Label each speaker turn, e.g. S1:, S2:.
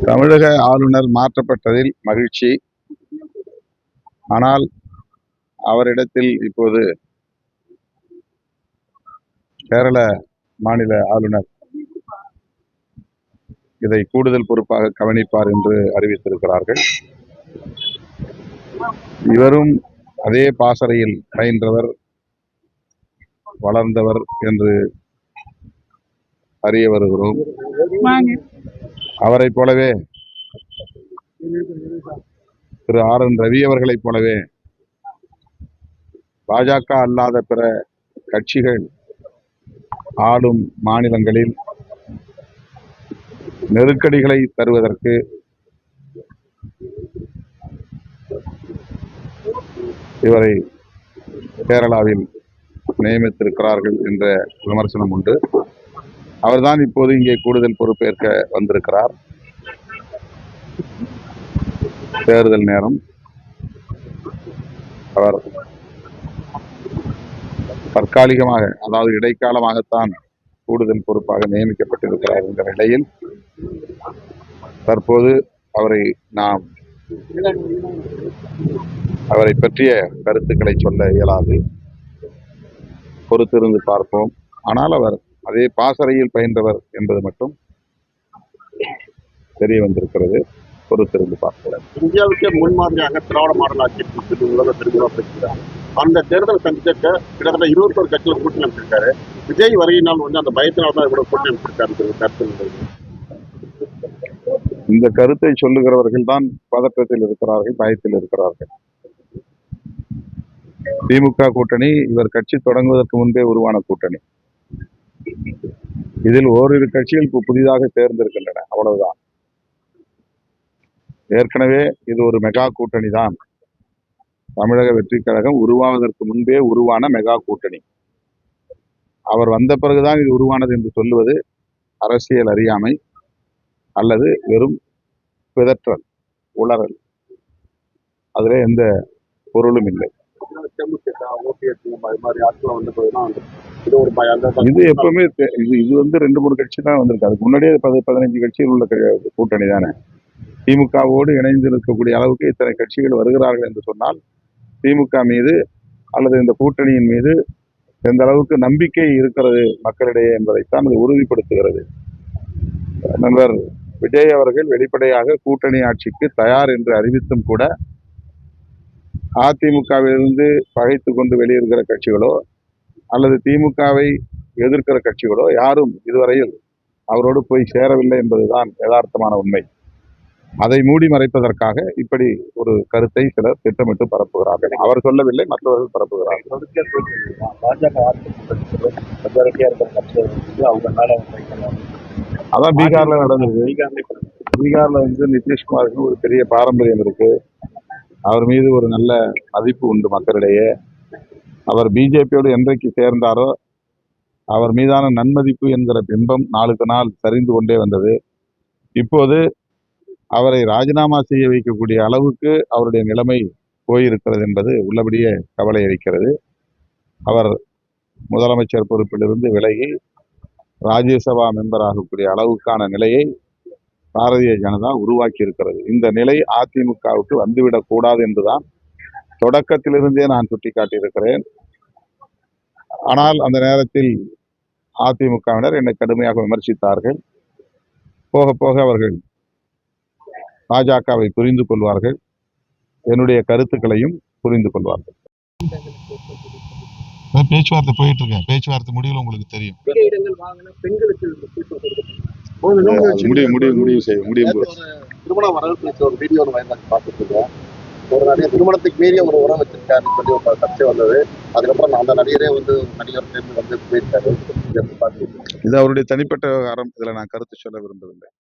S1: தமிழக ஆளுநர் மாற்றப்பட்டதில் மகிழ்ச்சி. ஆனால் அவரிடத்தில் இப்போது கேரள மாநில ஆளுநர் இதை கூடுதல் பொறுப்பாக கவனிப்பார் என்று அறிவித்திருக்கிறார்கள். இவரும் அதே பாசறையில் பயின்றவர், வளர்ந்தவர் என்று அறிய வருகிறோம். அவரை போலவே திரு RN ரவி அவர்களைப் போலவே பாஜக அல்லாத பிற கட்சிகள் ஆளும் மாநிலங்களில் நெருக்கடிகளை தருவதற்கு இவரை கேரளாவில் நியமித்திருக்கிறார்கள் என்ற விமர்சனம் உண்டு. அவர்தான் இப்போது இங்கே கூடுதல் பொறுப்பேற்க வந்திருக்கிறார். தேர்தல் நேரம். அவர் தற்காலிகமாக, அதாவது இடைக்காலமாகத்தான் கூடுதல் பொறுப்பாக நியமிக்கப்பட்டிருக்கிறார் என்ற நிலையில் தற்போது அவரை பற்றிய கருத்துக்களை சொல்ல இயலாது. பொறுத்திருந்து பார்ப்போம். ஆனால் அவர் அதே பாசறையில் பயின்றவர் என்பது மட்டும் தெரிய வந்திருக்கிறது. பொறுத்திருந்து பார்க்கிறேன்.
S2: இந்தியாவுக்கே முன்மாதிரியாக திராவிட மாடல் ஆட்சி உலக திருவிழா அந்த தேர்தல் சந்திக்க கிட்டத்தட்ட 21 கட்சியில் கூட்டணி அமைச்சிருக்காரு. விஜய் வருகையினால் அந்த பயத்தினால் தான் இவ்வளவு கூட்டணி அமைச்சிருக்காரு கருத்து.
S1: இந்த கருத்தை சொல்லுகிறவர்கள் தான் பதற்றத்தில் இருக்கிறார்கள், பயத்தில் இருக்கிறார்கள். திமுக கூட்டணி இவர் கட்சி தொடங்குவதற்கு முன்பே உருவான கூட்டணி. இதில் ஓரிரு கட்சிகள் புதிதாக தேர்ந்தெடுக்கின்றன, அவ்வளவுதான். ஏற்கனவே இது ஒரு மெகா கூட்டணி தான். தமிழக வெற்றி கழகம் உருவாவதற்கு முன்பே உருவான மெகா கூட்டணி. அவர் வந்த பிறகுதான் இது உருவானது என்று சொல்லுவது அரசியல் அறியாமை அல்லது வெறும் பிதற்றல், உளறல். அதிலே எந்த பொருளும் இல்லை. இது எப்பவுமே இது 2-3 கட்சி தான் வந்திருக்கு. அதுக்கு முன்னாடியே 15 கட்சிகள் உள்ள கூட்டணி தானே. திமுகவோடு இணைந்து இருக்கக்கூடிய அளவுக்கு இத்தனை கட்சிகள் வருகிறார்கள் என்று சொன்னால் திமுக மீது அல்லது இந்த கூட்டணியின் மீது எந்த அளவுக்கு நம்பிக்கை இருக்கிறது மக்களிடையே என்பதைத்தான் அது உறுதிப்படுத்துகிறது. நண்பர் விஜய் அவர்கள் வெளிப்படையாக கூட்டணி ஆட்சிக்கு தயார் என்று அறிவித்தும் கூட அதிமுகவிலிருந்து பகைத்து கொண்டு வெளியிருக்கிற கட்சிகளோ அல்லது திமுகவை எதிர்க்கிற கட்சிகளோ யாரும் இதுவரையில் அவரோடு போய் சேரவில்லை என்பதுதான் யதார்த்தமான உண்மை. அதை மூடி மறைப்பதற்காக இப்படி ஒரு கருத்தை சிலர் திட்டமிட்டு பரப்புகிறார்கள். அவர் சொல்லவில்லை, மற்றவர்கள் பரப்புகிறார்கள். அதான் பீகார்ல நடந்திருக்கு. பீகார்ல நிதிஷ்குமாருக்கு ஒரு பெரிய பாரம்பரியம் இருக்கு. அவர் மீது ஒரு நல்ல மதிப்பு உண்டு மக்களிடையே. அவர் பிஜேபியோடு என்றைக்கு சேர்ந்தாரோ அவர் மீதான நன்மதிப்பு என்கிற பிம்பம் நாளுக்கு நாள் சரிந்து கொண்டே வந்தது. இப்போது அவரை ராஜினாமா செய்ய வைக்கக்கூடிய அளவுக்கு அவருடைய நிலைமை போயிருக்கிறது என்பது உள்ளபடியே கவலை அளிக்கிறது. அவர் முதலமைச்சர் பொறுப்பிலிருந்து விலகி ராஜ்யசபா மெம்பர் ஆகக்கூடிய அளவுக்கான நிலையை பாரதிய ஜனதா உருவாக்கி இருக்கிறது. இந்த நிலை அதிமுகவுக்கு வந்துவிடக் கூடாது என்றுதான் தொடக்கத்திலிருந்தே நான் சுட்டிக்காட்டியிருக்கிறேன். ஆனால் அந்த நேரத்தில் அதிமுகவினர் என்னை கடுமையாக விமர்சித்தார்கள். போக போக அவர்கள் பாஜகவை புரிந்து கொள்வார்கள், என்னுடைய கருத்துக்களையும் புரிந்து கொள்வார்கள். பேச்சுவார்த்தை போயிட்டு இருக்கேன். பேச்சுவார்த்தை முடிவில் உங்களுக்கு தெரியும்.
S2: திருமணம் வரவேற்பு ஒரு வீடியோ பார்த்துட்டு இருக்கேன். ஒரு நடிகர் திருமணத்துக்கு மீறிய ஒரு உறவு வச்சிருக்காருன்னு சொல்லி ஒரு சர்ச்சை வந்தது. அதுக்கப்புறம் அந்த நடிகரே நடிகர் சேர்ந்து போயிருக்காரு.
S1: இது அவருடைய தனிப்பட்ட விவகாரம். இதுல நான் கருத்து சொல்ல விரும்பவில்லை.